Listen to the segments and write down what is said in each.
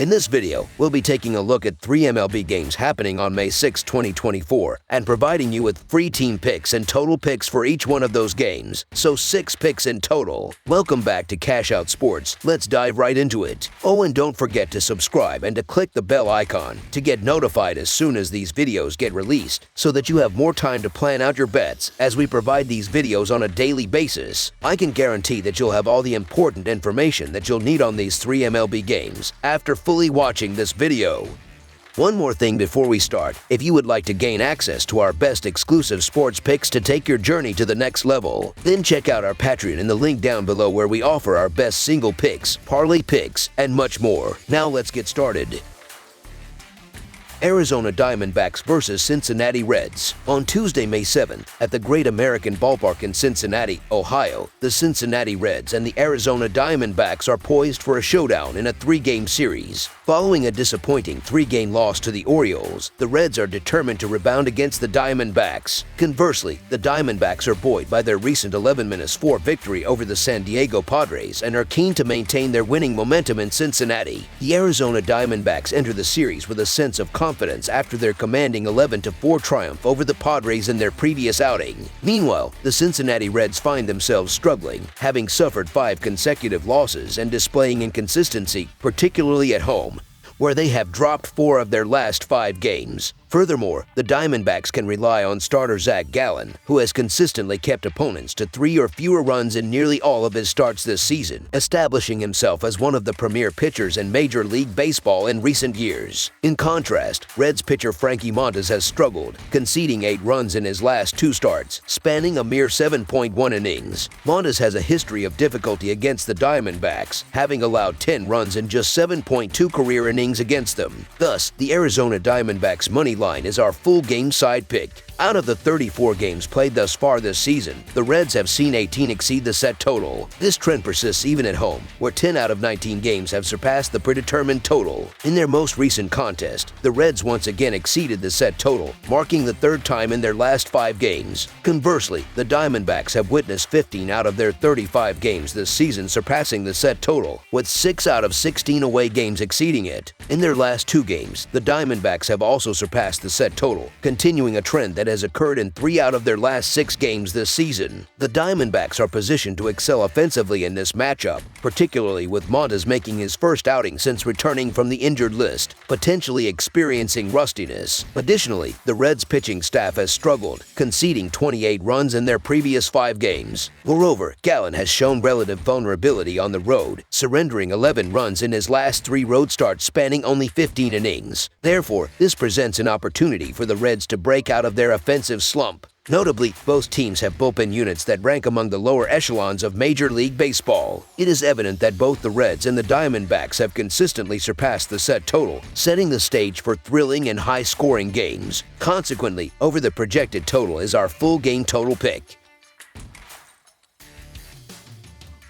In this video, we'll be taking a look at 3 MLB games happening on May 6, 2024, and providing you with free team picks and total picks for each one of those games, so 6 picks in total. Welcome back to Cash Out Sports. Let's dive right into it. Oh, and don't forget to subscribe and to click the bell icon to get notified as soon as these videos get released, so that you have more time to plan out your bets as we provide these videos on a daily basis. I can guarantee that you'll have all the important information that you'll need on these 3 MLB games after fully watching this video. One more thing before we start, if you would like to gain access to our best exclusive sports picks to take your journey to the next level, then check out our Patreon in the link down below where we offer our best single picks, parlay picks, and much more. Now let's get started. Arizona Diamondbacks versus Cincinnati Reds. On Tuesday, May 7th, at the Great American Ballpark in Cincinnati, Ohio, the Cincinnati Reds and the Arizona Diamondbacks are poised for a showdown in a 3-game series. Following a disappointing 3-game loss to the Orioles, the Reds are determined to rebound against the Diamondbacks. Conversely, the Diamondbacks are buoyed by their recent 11-4 victory over the San Diego Padres and are keen to maintain their winning momentum in Cincinnati. The Arizona Diamondbacks enter the series with a sense of confidence after their commanding 11-4 triumph over the Padres in their previous outing. Meanwhile, the Cincinnati Reds find themselves struggling, having suffered 5 consecutive losses and displaying inconsistency, particularly at home, where they have dropped 4 of their last 5 games. Furthermore, the Diamondbacks can rely on starter Zach Gallen, who has consistently kept opponents to 3 or fewer runs in nearly all of his starts this season, establishing himself as one of the premier pitchers in Major League Baseball in recent years. In contrast, Reds pitcher Frankie Montas has struggled, conceding 8 runs in his last 2 starts, spanning a mere 7.1 innings. Montas has a history of difficulty against the Diamondbacks, having allowed 10 runs in just 7.2 career innings against them. Thus, the Arizona Diamondbacks money line is our full game side pick. Out of the 34 games played thus far this season, the Reds have seen 18 exceed the set total. This trend persists even at home, where 10 out of 19 games have surpassed the predetermined total. In their most recent contest, the Reds once again exceeded the set total, marking the 3rd time in their last 5 games. Conversely, the Diamondbacks have witnessed 15 out of their 35 games this season surpassing the set total, with 6 out of 16 away games exceeding it. In their last 2 games, the Diamondbacks have also surpassed the set total, continuing a trend that has occurred in 3 out of their last 6 games this season. The Diamondbacks are positioned to excel offensively in this matchup, particularly with Montas making his first outing since returning from the injured list, potentially experiencing rustiness. Additionally, the Reds' pitching staff has struggled, conceding 28 runs in their previous 5 games. Moreover, Gallen has shown relative vulnerability on the road, surrendering 11 runs in his last 3 road starts spanning only 15 innings. Therefore, this presents an opportunity for the Reds to break out of their offensive slump. Notably, both teams have bullpen units that rank among the lower echelons of Major League Baseball. It is evident that both the Reds and the Diamondbacks have consistently surpassed the set total, setting the stage for thrilling and high-scoring games. Consequently, over the projected total is our full game total pick.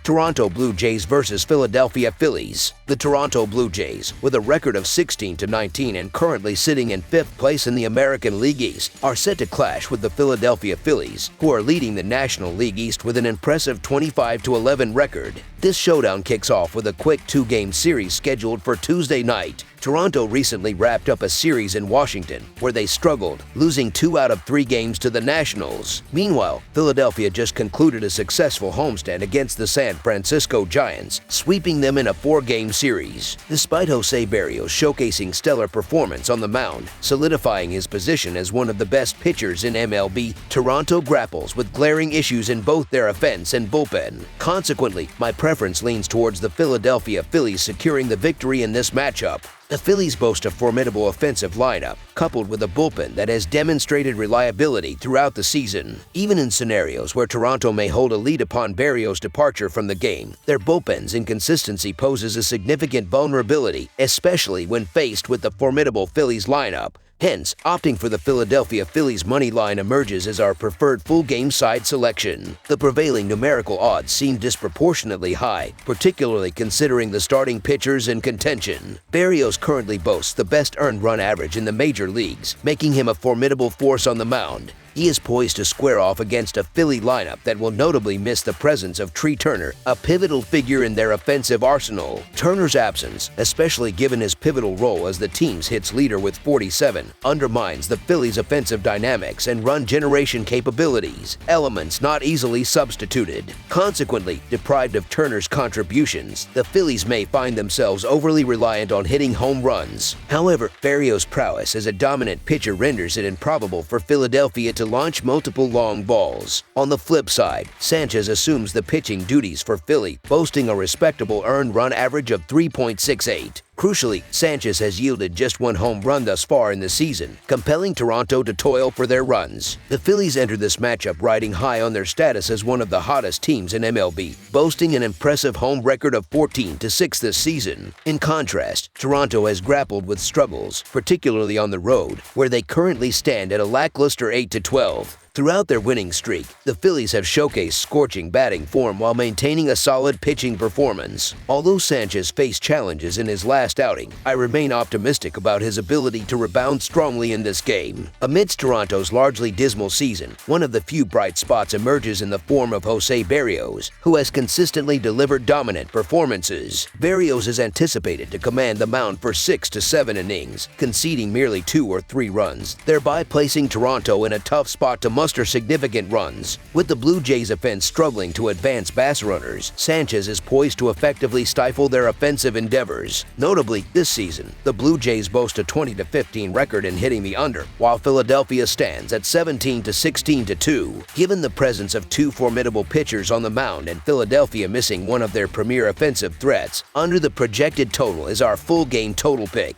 Toronto Blue Jays versus Philadelphia Phillies. The Toronto Blue Jays, with a record of 16-19 and currently sitting in 5th place in the American League East, are set to clash with the Philadelphia Phillies, who are leading the National League East with an impressive 25-11 record. This showdown kicks off with a quick 2-game series scheduled for Tuesday night. Toronto recently wrapped up a series in Washington, where they struggled, losing 2 out of 3 games to the Nationals. Meanwhile, Philadelphia just concluded a successful homestand against the San Francisco Giants, sweeping them in a 4-game series. Despite Jose Berrios showcasing stellar performance on the mound, solidifying his position as one of the best pitchers in MLB, Toronto grapples with glaring issues in both their offense and bullpen. Consequently, my preference leans towards the Philadelphia Phillies securing the victory in this matchup. The Phillies boast a formidable offensive lineup, coupled with a bullpen that has demonstrated reliability throughout the season. Even in scenarios where Toronto may hold a lead upon Berrios' departure from the game, their bullpen's inconsistency poses a significant vulnerability, especially when faced with the formidable Phillies lineup. Hence, opting for the Philadelphia Phillies money line emerges as our preferred full-game side selection. The prevailing numerical odds seem disproportionately high, particularly considering the starting pitchers in contention. Berrios currently boasts the best earned run average in the major leagues, making him a formidable force on the mound. He is poised to square off against a Philly lineup that will notably miss the presence of Trey Turner, a pivotal figure in their offensive arsenal. Turner's absence, especially given his pivotal role as the team's hits leader with 47, undermines the Phillies' offensive dynamics and run generation capabilities, elements not easily substituted. Consequently, deprived of Turner's contributions, the Phillies may find themselves overly reliant on hitting home runs. However, Berrios' prowess as a dominant pitcher renders it improbable for Philadelphia to launch multiple long balls. On the flip side, Sanchez assumes the pitching duties for Philly, boasting a respectable earned run average of 3.68. Crucially, Sanchez has yielded just one home run thus far in the season, compelling Toronto to toil for their runs. The Phillies enter this matchup riding high on their status as one of the hottest teams in MLB, boasting an impressive home record of 14-6 this season. In contrast, Toronto has grappled with struggles, particularly on the road, where they currently stand at a lackluster 8-12. Throughout their winning streak, the Phillies have showcased scorching batting form while maintaining a solid pitching performance. Although Sanchez faced challenges in his last outing, I remain optimistic about his ability to rebound strongly in this game. Amidst Toronto's largely dismal season, one of the few bright spots emerges in the form of Jose Berrios, who has consistently delivered dominant performances. Berrios is anticipated to command the mound for 6 to 7 innings, conceding merely 2 or 3 runs, thereby placing Toronto in a tough spot to muster significant runs. With the Blue Jays' offense struggling to advance base runners, Sanchez is poised to effectively stifle their offensive endeavors. Notably, this season, the Blue Jays boast a 20-15 record in hitting the under, while Philadelphia stands at 17-16-2. Given the presence of 2 formidable pitchers on the mound and Philadelphia missing one of their premier offensive threats, under the projected total is our full game total pick.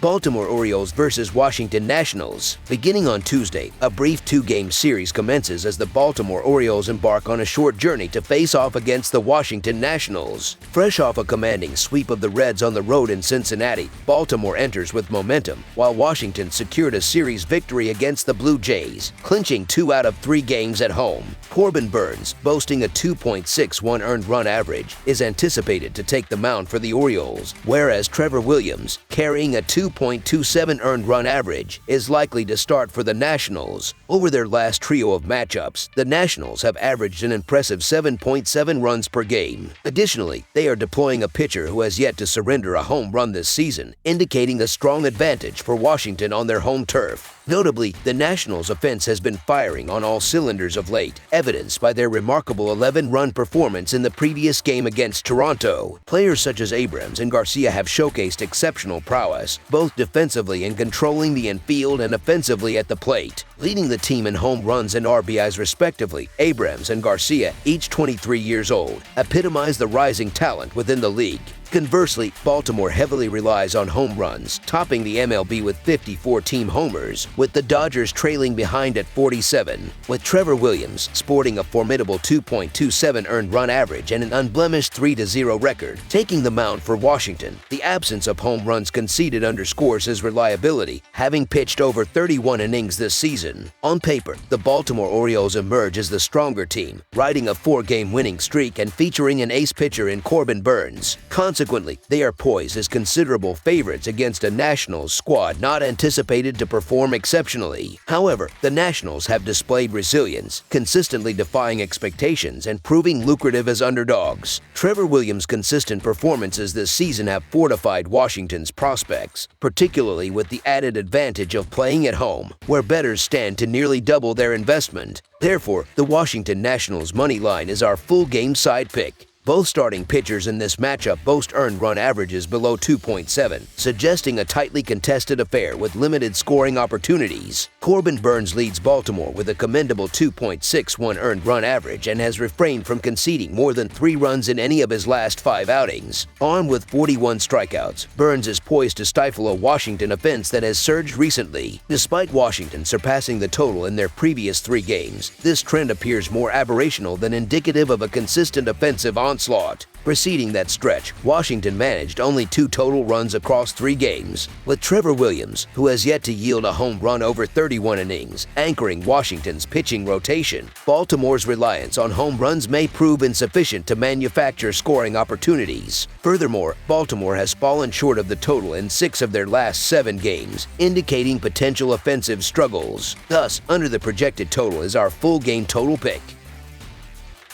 Baltimore Orioles versus Washington Nationals. Beginning on Tuesday, a brief 2-game series commences as the Baltimore Orioles embark on a short journey to face off against the Washington Nationals. Fresh off a commanding sweep of the Reds on the road in Cincinnati, Baltimore enters with momentum, while Washington secured a series victory against the Blue Jays, clinching 2 out of 3 games at home. Corbin Burnes, boasting a 2.61 earned run average, is anticipated to take the mound for the Orioles, whereas Trevor Williams, carrying a 2.27 earned run average, is likely to start for the Nationals. Over their last trio of matchups, the Nationals have averaged an impressive 7.7 runs per game. Additionally, they are deploying a pitcher who has yet to surrender a home run this season, indicating a strong advantage for Washington on their home turf. Notably, the Nationals' offense has been firing on all cylinders of late, evidenced by their remarkable 11-run performance in the previous game against Toronto. Players such as Abrams and Garcia have showcased exceptional prowess, both defensively in controlling the infield and offensively at the plate. Leading the team in home runs and RBIs respectively, Abrams and Garcia, each 23 years old, epitomize the rising talent within the league. Conversely, Baltimore heavily relies on home runs, topping the MLB with 54 team homers, with the Dodgers trailing behind at 47. With Trevor Williams sporting a formidable 2.27 earned run average and an unblemished 3-0 record, taking the mound for Washington, the absence of home runs conceded underscores his reliability, having pitched over 31 innings this season. On paper, the Baltimore Orioles emerge as the stronger team, riding a 4-game winning streak and featuring an ace pitcher in Corbin Burnes. Consequently, they are poised as considerable favorites against a Nationals squad not anticipated to perform exceptionally. However, the Nationals have displayed resilience, consistently defying expectations and proving lucrative as underdogs. Trevor Williams' consistent performances this season have fortified Washington's prospects, particularly with the added advantage of playing at home, where bettors stand to nearly double their investment. Therefore, the Washington Nationals money line is our full game side pick. Both starting pitchers in this matchup boast earned run averages below 2.7, suggesting a tightly contested affair with limited scoring opportunities. Corbin Burnes leads Baltimore with a commendable 2.61 earned run average and has refrained from conceding more than 3 runs in any of his last 5 outings. Armed with 41 strikeouts, Burnes is poised to stifle a Washington offense that has surged recently. Despite Washington surpassing the total in their previous 3 games, this trend appears more aberrational than indicative of a consistent offensive onslaught. onslaught. Preceding that stretch, Washington managed only 2 total runs across 3 games, with Trevor Williams, who has yet to yield a home run over 31 innings, anchoring Washington's pitching rotation. Baltimore's reliance on home runs may prove insufficient to manufacture scoring opportunities. Furthermore, Baltimore has fallen short of the total in 6 of their last 7 games, indicating potential offensive struggles. Thus, under the projected total is our full game total pick.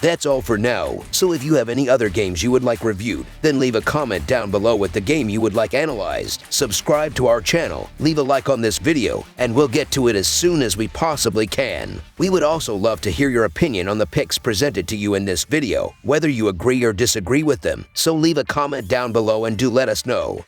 That's all for now, so if you have any other games you would like reviewed, then leave a comment down below with the game you would like analyzed. Subscribe to our channel, leave a like on this video, and we'll get to it as soon as we possibly can. We would also love to hear your opinion on the picks presented to you in this video, whether you agree or disagree with them, so leave a comment down below and do let us know.